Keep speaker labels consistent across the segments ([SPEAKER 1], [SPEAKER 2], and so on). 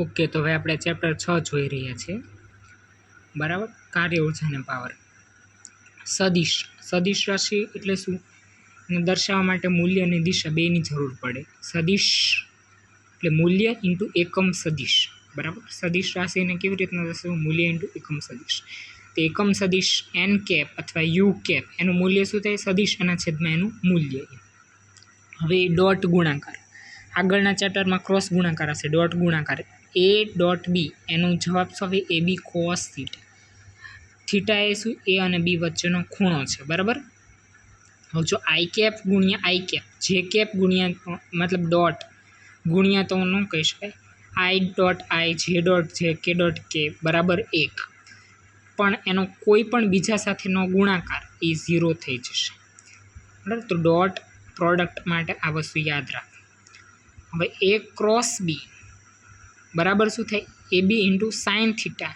[SPEAKER 1] Okay, તો હવે આપણે ચેપ્ટર 6 જોઈ રહ્યા છીએ, બરાબર. કાર્ય ઉર્જા અને પાવર. સદિશ. સદિશ રાશિ એટલે શું? એને દર્શાવવા માટે મૂલ્ય અને દિશા બેની જરૂર પડે. સદિશ એટલે મૂલ્ય ઇન્ટુ એકમ સદિશ, બરાબર. સદિશ રાશિને કેવી રીતના દર્શાવવું? મૂલ્ય ઇન્ટુ એકમ સદિશ. તો એકમ સદિશ એન કેપ અથવા યુ કેપ, એનું મૂલ્ય શું થાય? સદિશ એના છેદમાં એનું મૂલ્ય. હવે ડોટ ગુણાકાર. આગળના ચેપ્ટરમાં ક્રોસ ગુણાકાર હશે, ડોટ ગુણાકાર. એ ડોટ બી, એનો જવાબ શું આવે? એ બી કોસ થીટા. થીટા એ શું? એ અને બી વચ્ચેનો ખૂણો છે, બરાબર. હવે જો આઈ કેપ ગુણ્યા આઈ કેપ, જે કેપ ગુણ્યા મતલબ ડોટ ગુણ્યા તો ન કહી શકાય, આઈ ડોટ આઈ, જે ડોટ જે, કે ડોટ કે બરાબર 1. પણ એનો કોઈ પણ બીજા સાથેનો ગુણાકાર એ 0 થઈ જશે, બરાબર. તો ડોટ પ્રોડક્ટ માટે આ વસ્તુ યાદ રાખો. હવે એ ક્રોસ બી બરાબર શું થાય? A B into sine theta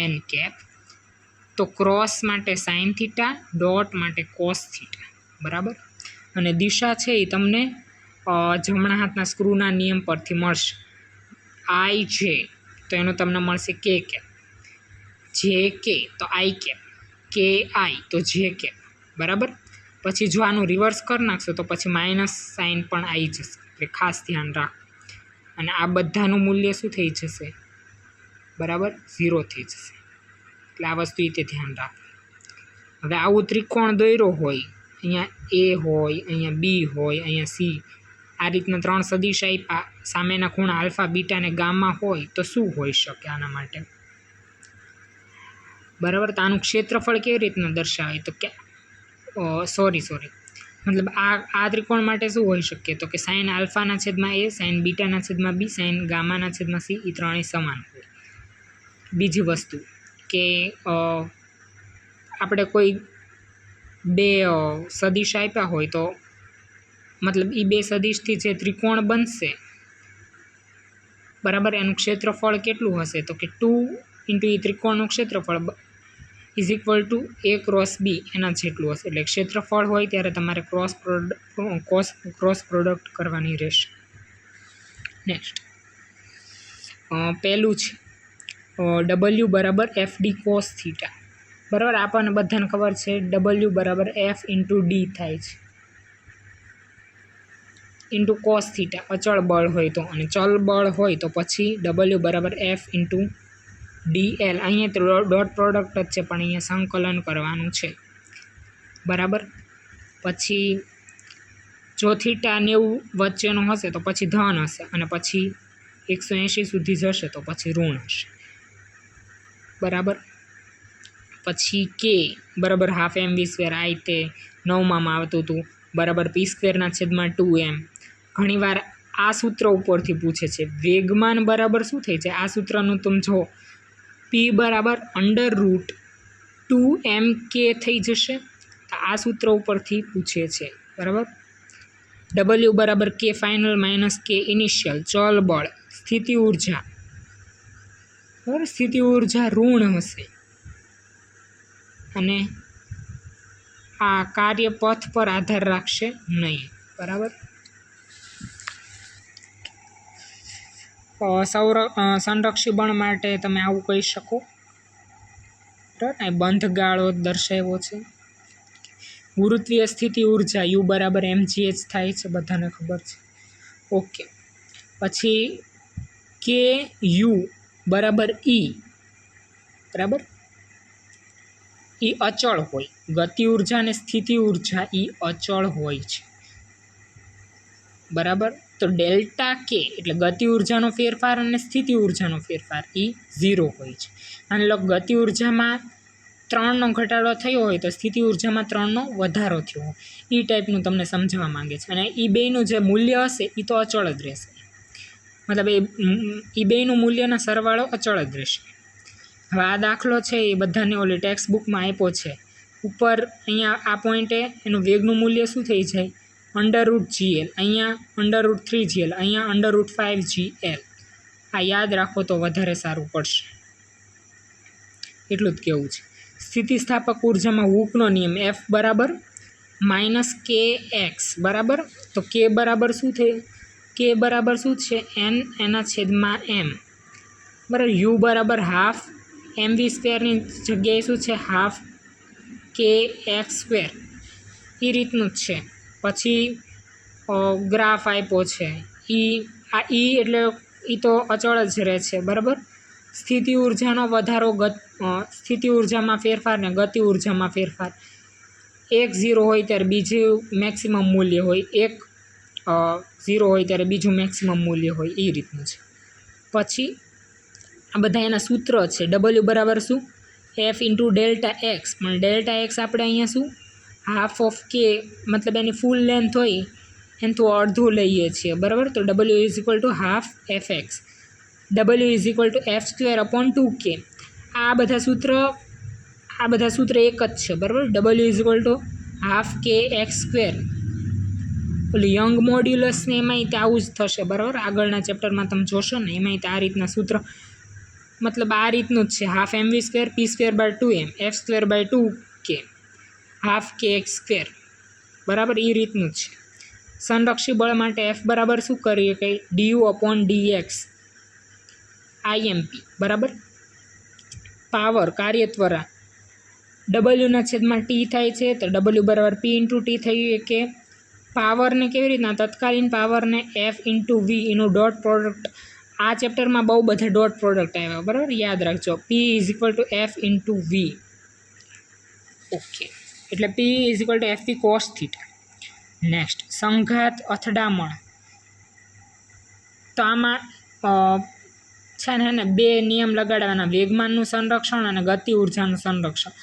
[SPEAKER 1] N cap. તો ક્રોસ માટે સાઇન થીટા, ડોટ માટે કોસ થીટા, બરાબર. અને દિશા છે એ તમને જમણા હાથના સ્ક્રૂના નિયમ પરથી મળશે. આઈ જે તો એનો તમને મળશે કે કેપ, જે કે તો આઈ કેપ, કે આઈ તો જે કેપ, બરાબર. પછી જો આનું રિવર્સ કરી નાખશો તો પછી માઇનસ સાઇન પણ આવી જશે, એટલે ખાસ ધ્યાન રાખો. અને આ બધાનું મૂલ્ય શું થઈ જશે? બરાબર 0 થઈ જશે. એટલે આ વસ્તુ રીતે ધ્યાન રાખો. હવે આવું ત્રિકોણ દોર્યો હોય, અહીંયા એ હોય, અહીંયા બી હોય, અહીંયા સી, આ રીતના 3 સદિશ આપ્યા, સામેના ખૂણા આલ્ફા, બીટા અને ગામા હોય તો શું હોઈ શકે આના માટે? બરાબર. તો આનું ક્ષેત્રફળ કેવી રીતના દર્શાવાય? તો કે સોરી મતલબ આ ત્રિકોણ માટે શું હોઈ શકે? તો કે સાઇન આલ્ફાના છેદમાં એ, સાઇન બીટાના છેદમાં બી, સાઇન ગામાના છેદમાં સી, એ ત્રણેય સમાન હોય. બીજી વસ્તુ કે આપણે કોઈ બે સદિશ આપ્યા હોય તો મતલબ એ બે સદિશથી જે ત્રિકોણ બનશે, બરાબર, એનું ક્ષેત્રફળ કેટલું હશે? તો કે 2 ઇન્ટુ એ ત્રિકોણનું ક્ષેત્રફળ is equal to A cross B એના જેટલું હશે. એટલે ક્ષેત્રફળ હોય ત્યારે તમારે ક્રોસ પ્રોડક્ટ કરવાની રહેશે. નેક્સ્ટ પહેલું છે ડબલ્યુ બરાબર એફ ડી કોસ થીટા, બરાબર. આપણને બધાને ખબર છે ડબલ્યુ બરાબર એફ ઇન્ટુ ડી થાય છે, ઇન્ટુ કોસ થીટા અચળ બળ હોય તો, અને ચલ બળ હોય તો પછી ડબલ્યુ બરાબર એફ ઇન્ટુ ડી એલ. અહીંયા તો ડોટ પ્રોડક્ટ જ છે પણ અહીંયા સંકલન કરવાનું છે, બરાબર. પછી જો થીટા 90 વચ્ચેનો હશે તો પછી ધન હશે, અને પછી 180 સુધી જશે તો પછી ઋણ હશે, બરાબર. પછી કે બરાબર હાફ એમ વી સ્ક્વેર, આ રીતે 9માં આવતું હતું, બરાબર. પી સ્ક્વેરના છેદમાં 2m. ઘણીવાર આ સૂત્ર ઉપરથી પૂછે છે. વેગમાન બરાબર શું થઈ જાય? આ સૂત્રનું તમે જો પી બરાબર √2mk થઈ જશે. આ સૂત્ર ઉપરથી પૂછે છે, બરાબર. ડબલ્યુ બરાબર કે ફાઇનલ માઇનસ કે ઇનિશિયલ, ચલ બળ, સ્થિતિ ઉર્જા, બરાબર. સ્થિતિ ઉર્જા ઋણ હશે, અને આ કાર્યપથ પર આધાર રાખશે નહીં, બરાબર. સંરક્ષી બળ માટે તમે આવું કહી શકો, બરાબર. બંધ ગાળો દર્શાવ્યો છે. ગુરુત્વીય સ્થિતિ ઉર્જા યુ બરાબર mgh થાય છે, બધાને ખબર છે. ઓકે. પછી કે યુ બરાબર ઈ, બરાબર. એ અચળ હોય. ગતિ ઉર્જા અને સ્થિતિ ઉર્જા એ અચળ હોય છે, બરાબર. તો ડેલ્ટા કે એટલે ગતિ ઉર્જાનો ફેરફાર અને સ્થિતિ ઉર્જાનો ફેરફાર એ 0 હોય છે. અને ગતિ ઉર્જામાં 3નો ઘટાડો થયો હોય તો સ્થિતિ ઉર્જામાં 3નો વધારો થયો હોય, એ ટાઈપનું તમને સમજાવવા માંગે છે. અને એ બેનું જે મૂલ્ય હશે એ તો અચળ જ રહેશે, મતલબ એ બેનું મૂલ્યના સરવાળો અચળ જ રહેશે. હવે આ દાખલો છે એ બધાને ઓલી ટેક્સ્ટ બુકમાં આપ્યો છે. ઉપર અહીંયા આ પોઈન્ટે એનું વેગનું મૂલ્ય શું થઈ જાય? √GL, અહીંયા √3GL, અહીંયા √5GL. આ યાદ રાખો તો વધારે સારું પડશે, એટલું જ કહેવું છે. સ્થિતિસ્થાપક ઉર્જામાં હૂકનો નિયમ F બરાબર -kx, બરાબર. તો કે બરાબર શું થાય? કે બરાબર શું છે? n એના છેદમાં m. બરાબર. યુ બરાબર હાફ એમ વી સ્ક્વેરની જગ્યાએ શું છે, હાફ કે એક્સ સ્ક્વેર એ રીતનું જ છે. પછી ગ્રાફ આપ્યો છે આ એટલે એ તો અચળ જ રહે છે. બરાબર. સ્થિતિ ઉર્જાનો વધારો, સ્થિતિ ઉર્જામાં ફેરફાર ને ગતિ ઉર્જામાં ફેરફાર. એક 0 હોય ત્યારે બીજું મેક્સિમમ મૂલ્ય હોય, એક 0 હોય ત્યારે બીજું મેક્સિમમ મૂલ્ય હોય, એ રીતનું છે. પછી આ બધા એના સૂત્ર છે. ડબલ્યુ બરાબર શું, એફ ઇન્ટુ ડેલ્ટા એક્સ. પણ ડેલ્ટા એક્સ આપણે અહીંયા શું, હાફ ઓફ કે, મતલબ એની ફૂલ લેન્થ હોય એને તો અડધું લઈએ છીએ. બરાબર. તો W is equal two half F x. W is equal to F square upon 2k. આ બધા સૂત્ર એક જ છે. બરાબર. W is equal two half K X square. ઓલું યંગ મોડ્યુલસ ને એમાંય તે આવું જ થશે. બરાબર. આગળના ચેપ્ટરમાં તમે જોશો ને એમાંય આ રીતના સૂત્ર, મતલબ આ રીતનું જ છે. Half M V square P square by 2m F square by 2k half K X square. બરાબર. એ રીતનું જ છે. સંરક્ષી બળ માટે એફ બરાબર શું કરીએ કે ડીયુ અપોન ડીએક્સ આઈએમપી. બરાબર. પાવર, કાર્યત્વરા ડબલ્યુના છેદમાં ટી થાય છે, તો ડબલ્યુ બરાબર પી ઇન્ટુ ટી થયું. કે પાવરને કેવી રીતના, તત્કાલીન પાવરને એફ ઇન્ટુ વી એનું ડોટ પ્રોડક્ટ. આ ચેપ્ટરમાં બહુ બધા ડોટ પ્રોડક્ટ આવ્યા. બરાબર. યાદ રાખજો. P is equal to F into V. Okay. એટલે P is equal to F P cos theta. Next, સંઘાત અથડામણ. તો આમાં છે ને બે નિયમ લગાડવાના, વેગમાનનું સંરક્ષણ અને ગતિ ઉર્જાનું સંરક્ષણ.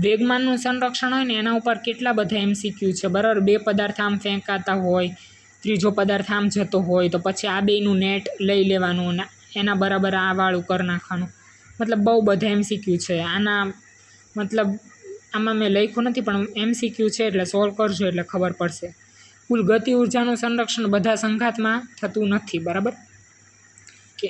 [SPEAKER 1] વેગમાનનું સંરક્ષણ હોય ને એના ઉપર કેટલા બધા MCQ છે. બરાબર. બે પદાર્થ આમ ફેંકાતા હોય, ત્રીજો પદાર્થ આમ જતો હોય, તો પછી આ બેનું નેટ લઈ લેવાનું અને એના બરાબર આ વાળું કરી નાખવાનું. મતલબ બહુ બધા MCQ છે આના. મતલબ આમાં મેં લખ્યું નથી પણ MCQ છે એટલે સોલ્વ કરજો એટલે ખબર પડશે. કુલ ગતિ ઉર્જાનું સંરક્ષણ બધા સંઘાતમાં થતું નથી. બરાબર. કે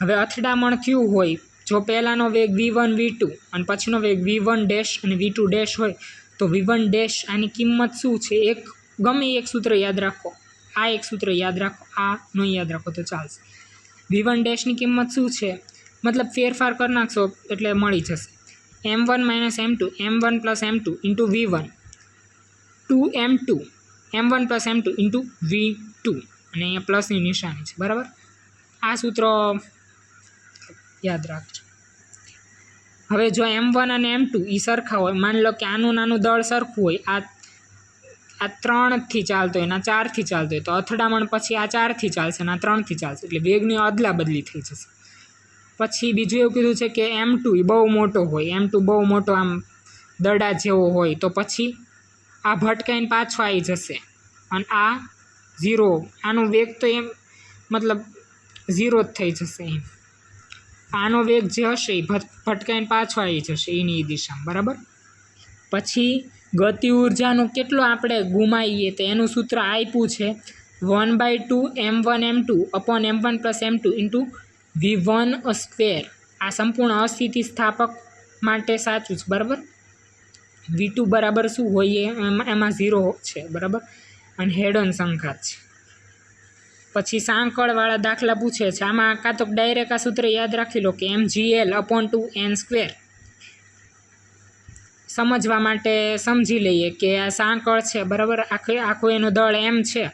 [SPEAKER 1] હવે અથડામણ થયું હોય, જો પહેલાંનો વેગ v1 v2 અને પછીનો વેગ v1 ડેશ અને v2 ડેશ હોય, તો v1 ડેશ આની કિંમત શું છે, એક ગમે એક સૂત્ર યાદ રાખો. આ એક સૂત્ર યાદ રાખો, આ ન યાદ રાખો તો ચાલશે. v1 ડેશની કિંમત શું છે, મતલબ ફેરફાર કરી નાખશો એટલે મળી જશે. m1 minus m2 m1 plus m2 into v1 2m2 m1 plus m2 into v2 અને અહીંયા પ્લસની નિશાની છે. બરાબર. આ સૂત્ર યાદ રાખજો. હવે જો m1 અને m2 એ સરખા હોય, માની લો કે આનું નાનું દળ સરખું હોય, આ 3થી ચાલતો હોય, આ 4થી ચાલતો હોય, તો અથડામણ પછી આ 4થી ચાલશે અને આ 3થી ચાલશે, એટલે વેગની અદલા બદલી થઈ જશે. પછી બીજું એવું કીધું છે કે m2 એ બહુ મોટો હોય, m2 બહુ મોટો આમ દડા જેવો હોય, તો પછી આ ભટકાઈને પાછો આવી જશે અને આ 0, આનો વેગ તો એમ મતલબ 0 જ થઈ જશે. એમ આનો વેગ જે હશે એ ભટકાઈને પાછો આવી જશે એની દિશામાં. બરાબર. પછી ગતિ ઉર્જાનું કેટલો આપણે ગુમાવીએ તો એનું સૂત્ર આપ્યું છે 1/2 m1 m2 upon m1 plus m2 into v1 square. આ સંપૂર્ણ અસ્થિતિસ્થાપક માટે સાચું છે. બરાબર. v2 બરાબર શું હોય એમાં 0 છે. બરાબર. અને હેડ ઓન સંઘાત છે. પછી સાંકળવાળા દાખલા પૂછે છે. આમાં કાં તો ડાયરેક્ટ આ સૂત્ર યાદ રાખી લો કે mgl અપોન 2n સ્ક્વેર. સમજવા માટે સમજી લઈએ કે આ સાંકળ છે. બરાબર. આખું એનું દળ m છે.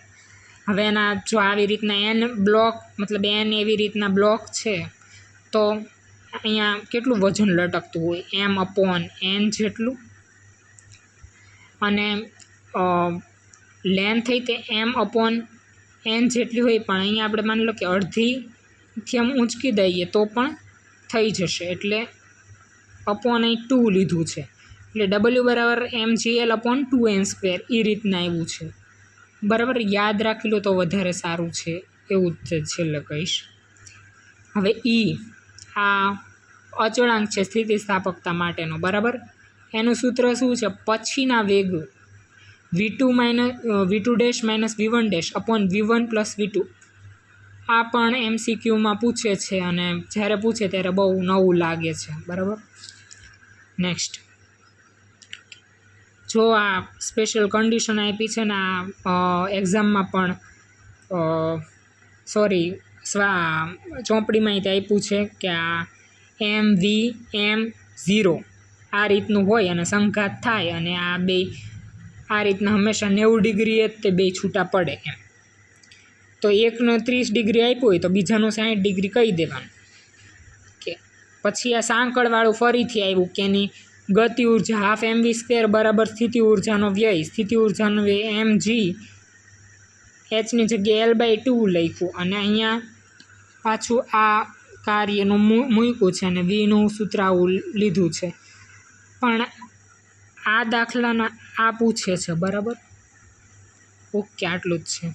[SPEAKER 1] હવે એના જો આવી રીતના n બ્લોક, મતલબ n એવી રીતના બ્લોક છે, તો અહીંયા કેટલું વજન લટકતું હોય, m અપોન n જેટલું. અને લેન્થ થઈ તે m અપોન n જેટલી હોય, પણ અહીંયા આપણે માની લો કે અડધીથી આમ ઊંચકી દઈએ તો પણ થઈ જશે, એટલે અપોન અહીં 2 લીધું છે. એટલે w બરાબર mgl અપોન 2n સ્ક્વેર એ રીતના આવ્યું છે. બરાબર. યાદ રાખી લો તો વધારે સારું છે, એવું જ છેલ્લે કહીશ. હવે આ અચળાંક છે સ્થિતિસ્થાપકતા માટેનો. બરાબર. એનું સૂત્ર શું છે, પછીના વેગ v2 dash minus v1 dash upon v1 plus v2. આ પણ MCQમાં પૂછે છે અને જ્યારે પૂછે ત્યારે બહુ નવું લાગે છે. બરાબર. નેક્સ્ટ, જો આ સ્પેશિયલ કન્ડિશન આપી છે ને આ એક્ઝામમાં પણ ચોપડીમાં તે આપ્યું છે કે આ MVM0 આ રીતનું હોય અને સંઘાત થાય અને આ બે આ રીતના હંમેશા 90 ડિગ્રીએ જ તે બે છૂટા પડે એમ. તો એકનો 30 ડિગ્રી આપ્યું હોય તો બીજાનો 60 ડિગ્રી કહી દેવાનું. કે પછી આ સાંકળવાળું ફરીથી આવ્યું કે એની ગતિ ઉર્જા હાફ mv² બરાબર સ્થિતિ ઉર્જાનો વ્યય. સ્થિતિ ઉર્જાનો વ્યય mg hની જગ્યાએ L/2 લખ્યું અને અહીંયા પાછું આ કાર્યનું મૂક્યું છે અને વીનું સૂત્ર આવું લીધું છે. પણ આ દાખલાના આ પૂછે છે બરાબર. ઓકે, આટલું જ છે.